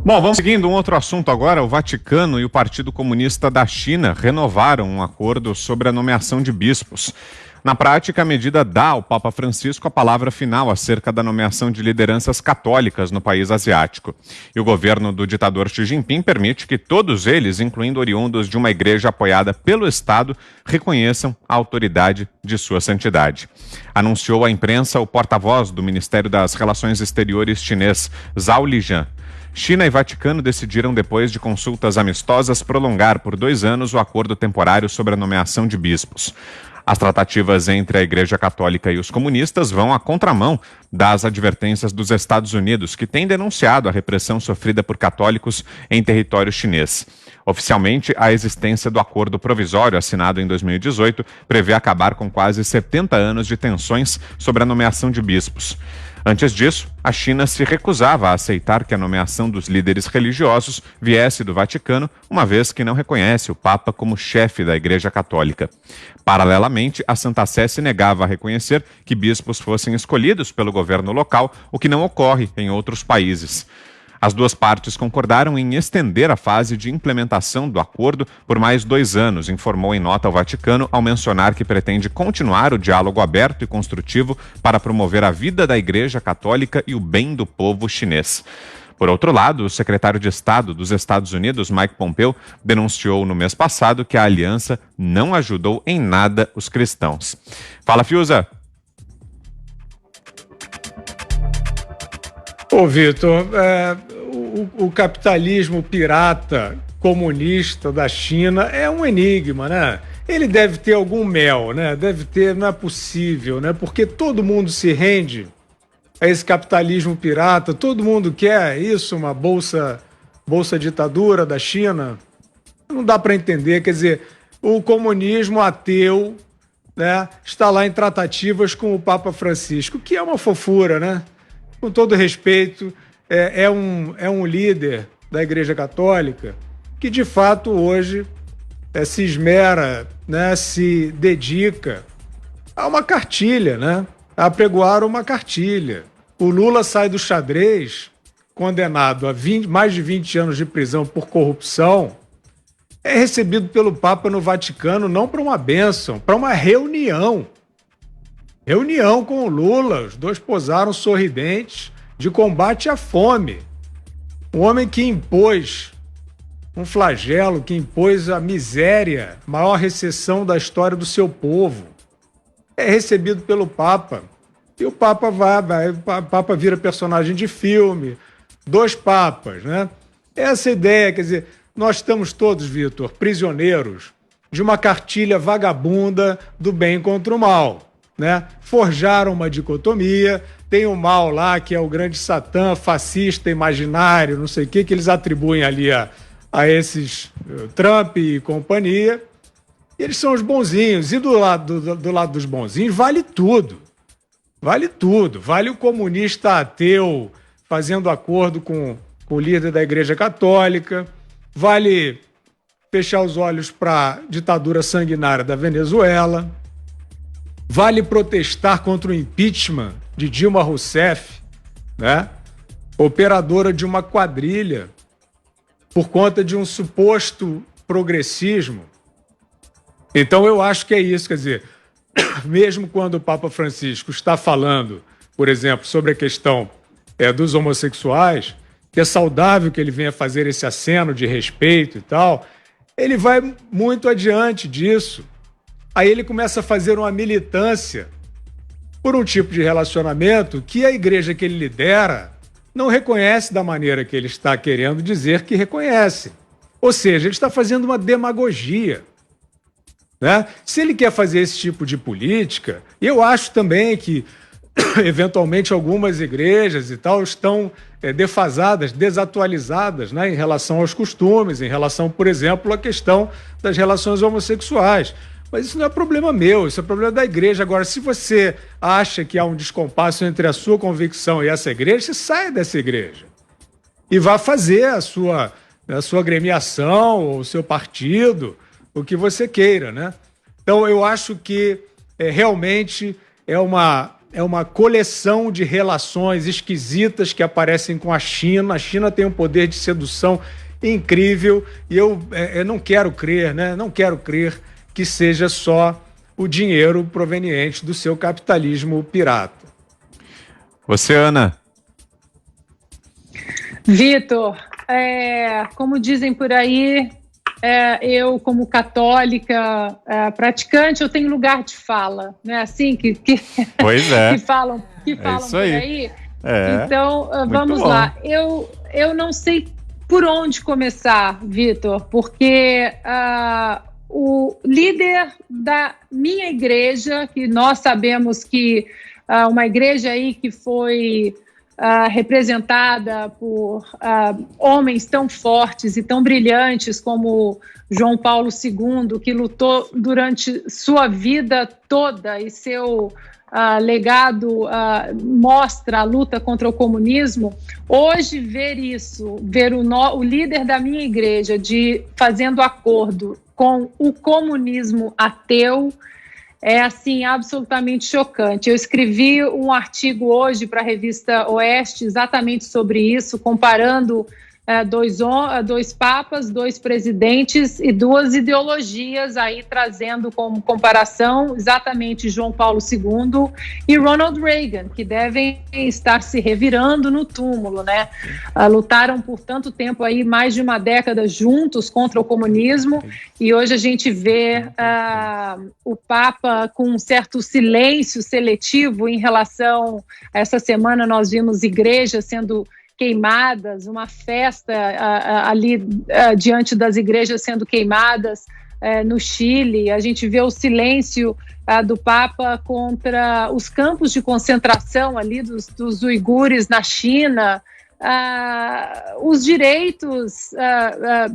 Bom, vamos seguindo um outro assunto agora. O Vaticano e o Partido Comunista da China renovaram um acordo sobre a nomeação de bispos. Na prática, a medida dá ao Papa Francisco a palavra final acerca da nomeação de lideranças católicas no país asiático. E o governo do ditador Xi Jinping permite que todos eles, incluindo oriundos de uma igreja apoiada pelo Estado, reconheçam a autoridade de sua santidade. Anunciou à imprensa o porta-voz do Ministério das Relações Exteriores chinês, Zhao Lijian. China e Vaticano decidiram, depois de consultas amistosas, prolongar por 2 anos o acordo temporário sobre a nomeação de bispos. As tratativas entre a Igreja Católica e os comunistas vão à contramão das advertências dos Estados Unidos, que têm denunciado a repressão sofrida por católicos em território chinês. Oficialmente, a existência do acordo provisório assinado em 2018 prevê acabar com quase 70 anos de tensões sobre a nomeação de bispos. Antes disso, a China se recusava a aceitar que a nomeação dos líderes religiosos viesse do Vaticano, uma vez que não reconhece o Papa como chefe da Igreja Católica. Paralelamente, a Santa Sé se negava a reconhecer que bispos fossem escolhidos pelo governo local, o que não ocorre em outros países. As duas partes concordaram em estender a fase de implementação do acordo por mais 2 anos, informou em nota ao Vaticano, ao mencionar que pretende continuar o diálogo aberto e construtivo para promover a vida da Igreja Católica e o bem do povo chinês. Por outro lado, o secretário de Estado dos Estados Unidos, Mike Pompeo, denunciou no mês passado que a aliança não ajudou em nada os cristãos. Fala, Fiuza! Ô, Vitor, o capitalismo pirata comunista da China é um enigma, né? Ele deve ter algum mel, né? Deve ter, não é possível, né? Porque todo mundo se rende a esse capitalismo pirata, todo mundo quer isso, uma bolsa ditadura da China. Não dá para entender, quer dizer, o comunismo ateu, né, está lá em tratativas com o Papa Francisco, que é uma fofura, né? Com todo respeito, é um líder da Igreja Católica que, de fato, hoje se esmera, né, se dedica a uma cartilha, né, a apregoar uma cartilha. O Lula sai do xadrez, condenado a mais de 20 anos de prisão por corrupção, é recebido pelo Papa no Vaticano não para uma bênção, para uma reunião. Reunião com o Lula, os dois posaram sorridentes de combate à fome. Um homem que impôs um flagelo, que impôs a miséria, maior recessão da história do seu povo. É recebido pelo Papa. E o Papa o Papa vira personagem de filme. 2 papas, né? Essa ideia, quer dizer, nós estamos todos, Vitor, prisioneiros de uma cartilha vagabunda do bem contra o mal. Né? Forjaram uma dicotomia, tem o mal lá, que é o grande Satã, fascista, imaginário, não sei o que eles atribuem ali a esses Trump e companhia. E eles são os bonzinhos, e do lado dos bonzinhos vale tudo. Vale tudo, vale o comunista ateu fazendo acordo com o líder da Igreja Católica, vale fechar os olhos para a ditadura sanguinária da Venezuela, vale protestar contra o impeachment de Dilma Rousseff, né? Operadora de uma quadrilha por conta de um suposto progressismo. Então eu acho que é isso, quer dizer, mesmo quando o Papa Francisco está falando, por exemplo, sobre a questão dos homossexuais, que é saudável que ele venha fazer esse aceno de respeito e tal, ele vai muito adiante disso. Aí ele começa a fazer uma militância por um tipo de relacionamento que a igreja que ele lidera não reconhece da maneira que ele está querendo dizer que reconhece. Ou seja, ele está fazendo uma demagogia. Né? Se ele quer fazer esse tipo de política, eu acho também que, eventualmente, algumas igrejas e tal estão defasadas, desatualizadas, né, em relação aos costumes, em relação, por exemplo, à questão das relações homossexuais. Mas isso não é problema meu, isso é problema da igreja. Agora, se você acha que há um descompasso entre a sua convicção e essa igreja, você saia dessa igreja e vá fazer a sua agremiação, ou o seu partido, o que você queira, né? Então, eu acho que realmente é uma coleção de relações esquisitas que aparecem com a China. A China tem um poder de sedução incrível e eu não quero crer, né? Não quero crer que seja só o dinheiro proveniente do seu capitalismo pirata. Você, Ana? Vitor, como dizem por aí, eu, como católica praticante, eu tenho lugar de fala, não é assim pois é. que falam por aí? Então, vamos lá. Eu não sei por onde começar, Vitor, porque o líder da minha igreja, que nós sabemos que uma igreja aí que foi representada por homens tão fortes e tão brilhantes como João Paulo II, que lutou durante sua vida toda e seu legado mostra a luta contra o comunismo. Hoje, ver o líder da minha igreja fazendo acordo com o comunismo ateu é, assim, absolutamente chocante. Eu escrevi um artigo hoje para a revista Oeste exatamente sobre isso, comparando dois papas, dois presidentes e duas ideologias, aí trazendo como comparação exatamente João Paulo II e Ronald Reagan, que devem estar se revirando no túmulo, né? Lutaram por tanto tempo aí, mais de uma década juntos contra o comunismo, e hoje a gente vê o Papa com um certo silêncio seletivo em relação a essa semana nós vimos igrejas sendo queimadas, uma festa ali diante das igrejas sendo queimadas no Chile. A gente vê o silêncio do Papa contra os campos de concentração ali dos uigures na China, os direitos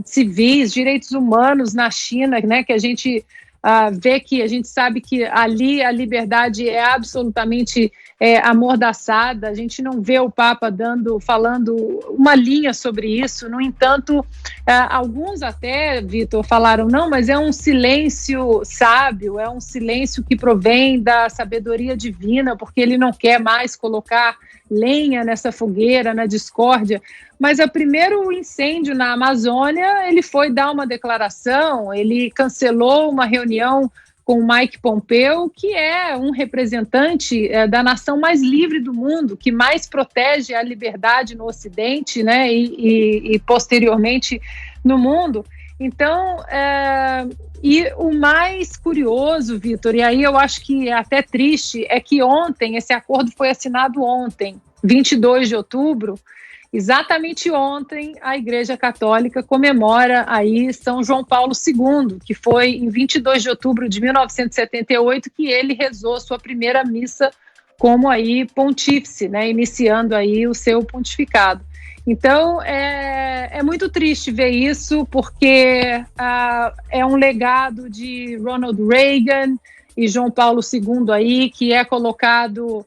civis, direitos humanos na China, né, que a gente vê que a gente sabe que ali a liberdade é absolutamente amordaçada. A gente não vê o Papa falando uma linha sobre isso. No entanto, alguns até, Vitor, falaram, não, mas é um silêncio sábio, é um silêncio que provém da sabedoria divina, porque ele não quer mais colocar lenha nessa fogueira, na discórdia. Mas o primeiro incêndio na Amazônia, ele foi dar uma declaração, ele cancelou uma reunião com o Mike Pompeo, que é um representante da nação mais livre do mundo, que mais protege a liberdade no Ocidente, né, e posteriormente no mundo. Então, e o mais curioso, Vitor, e aí eu acho que é até triste, é que ontem, esse acordo foi assinado ontem, 22 de outubro, exatamente ontem, a Igreja Católica comemora aí São João Paulo II, que foi em 22 de outubro de 1978 que ele rezou sua primeira missa como aí pontífice, né, iniciando aí o seu pontificado. Então, é muito triste ver isso, porque é um legado de Ronald Reagan e João Paulo II aí, que é colocado,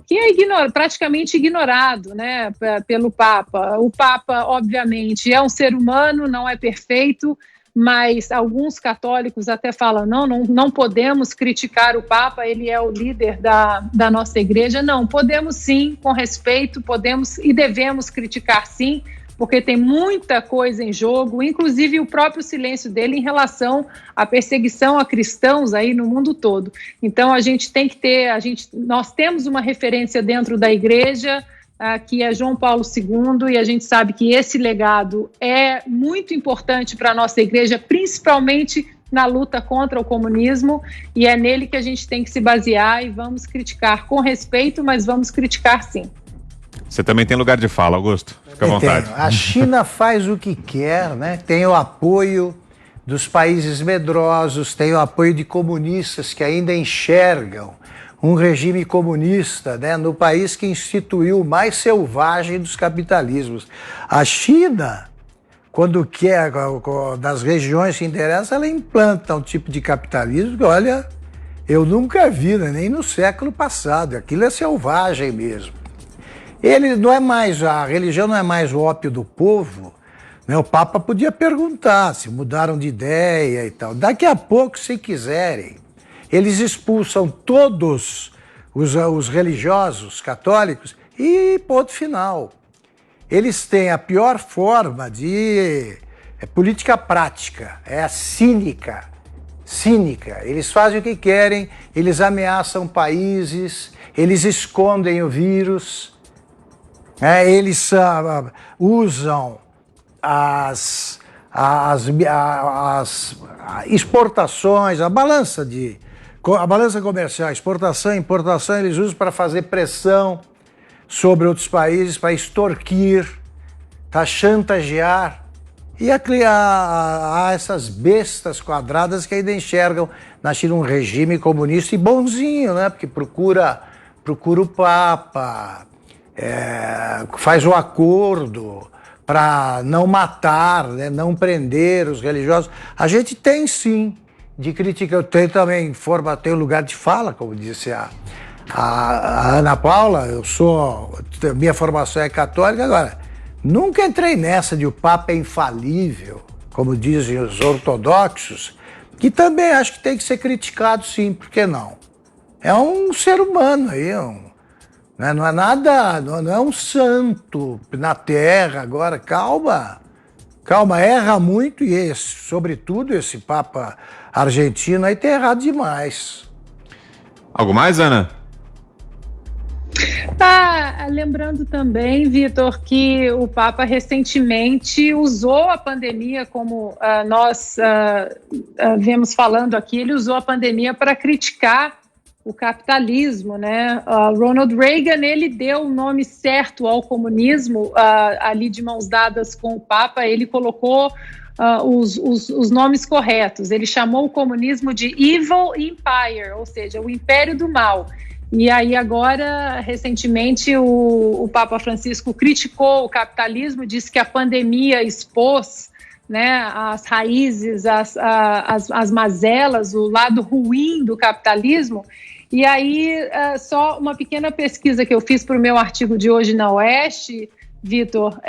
que é praticamente ignorado, né, pelo Papa. O Papa, obviamente, é um ser humano, não é perfeito, mas alguns católicos até falam, não podemos criticar o Papa, ele é o líder da nossa igreja. Não, podemos sim, com respeito, podemos e devemos criticar sim, porque tem muita coisa em jogo, inclusive o próprio silêncio dele em relação à perseguição a cristãos aí no mundo todo. Então a gente tem que ter, nós temos uma referência dentro da igreja, que é João Paulo II, e a gente sabe que esse legado é muito importante para a nossa igreja, principalmente na luta contra o comunismo, e é nele que a gente tem que se basear, e vamos criticar com respeito, mas vamos criticar sim. Você também tem lugar de fala, Augusto. Fica à vontade. A China faz o que quer, né? Tem o apoio dos países medrosos, tem o apoio de comunistas que ainda enxergam um regime comunista, né, no país que instituiu o mais selvagem dos capitalismos. A China, quando quer, das regiões que interessam, ela implanta um tipo de capitalismo que, olha, eu nunca vi, né, nem no século passado. Aquilo é selvagem mesmo. Ele não é mais, a religião não é mais o ópio do povo, né? O Papa podia perguntar se mudaram de ideia e tal. Daqui a pouco, se quiserem, eles expulsam todos os religiosos católicos, e ponto final. Eles têm a pior forma de política prática, é a cínica. Eles fazem o que querem, eles ameaçam países, eles escondem o vírus, eles usam as exportações, a balança comercial, exportação e importação, eles usam para fazer pressão sobre outros países, para extorquir, para chantagear. E há essas bestas quadradas que ainda enxergam na China um regime comunista e bonzinho, né? Porque procura o Papa, faz o acordo para não matar, né? Não prender os religiosos. A gente tem sim de crítica, eu tenho também tenho lugar de fala, como disse a Ana Paula, minha formação é católica, agora, nunca entrei nessa de o Papa é infalível, como dizem os ortodoxos, que também acho que tem que ser criticado sim, por que não? É um ser humano aí, não é nada, não é um santo na terra agora, calma, erra muito e sobretudo esse Papa argentino aí tem errado demais. Algo mais, Ana? Lembrando também, Vitor, que o Papa recentemente usou a pandemia, como nós vemos falando aqui, ele usou a pandemia para criticar o capitalismo, né? Ronald Reagan, ele deu o nome certo ao comunismo, ali de mãos dadas com o Papa, ele colocou os nomes corretos, ele chamou o comunismo de Evil Empire, ou seja, o império do mal. E aí agora, recentemente, o Papa Francisco criticou o capitalismo, disse que a pandemia expôs, né, as raízes, as mazelas, o lado ruim do capitalismo. E aí, só uma pequena pesquisa que eu fiz para o meu artigo de hoje na Oeste, Vitor,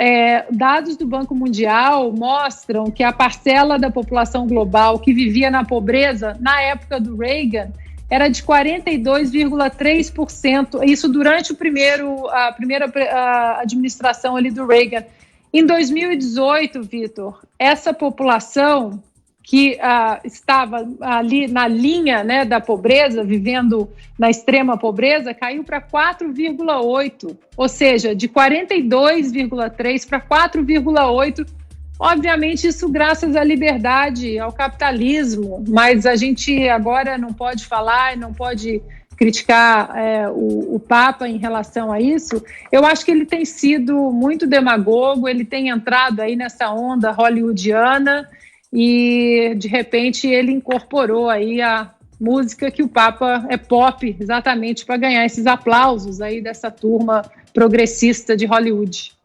dados do Banco Mundial mostram que a parcela da população global que vivia na pobreza, na época do Reagan, era de 42,3%, isso durante a primeira administração ali do Reagan. Em 2018, Vitor, essa população que estava ali na linha, né, da pobreza, vivendo na extrema pobreza, caiu para 4,8%, ou seja, de 42,3% para 4,8%. Obviamente, isso graças à liberdade, ao capitalismo, mas a gente agora não pode falar, não pode criticar o Papa em relação a isso. Eu acho que ele tem sido muito demagogo, ele tem entrado aí nessa onda hollywoodiana e, de repente, ele incorporou aí a música que o Papa é pop, exatamente para ganhar esses aplausos aí dessa turma progressista de Hollywood.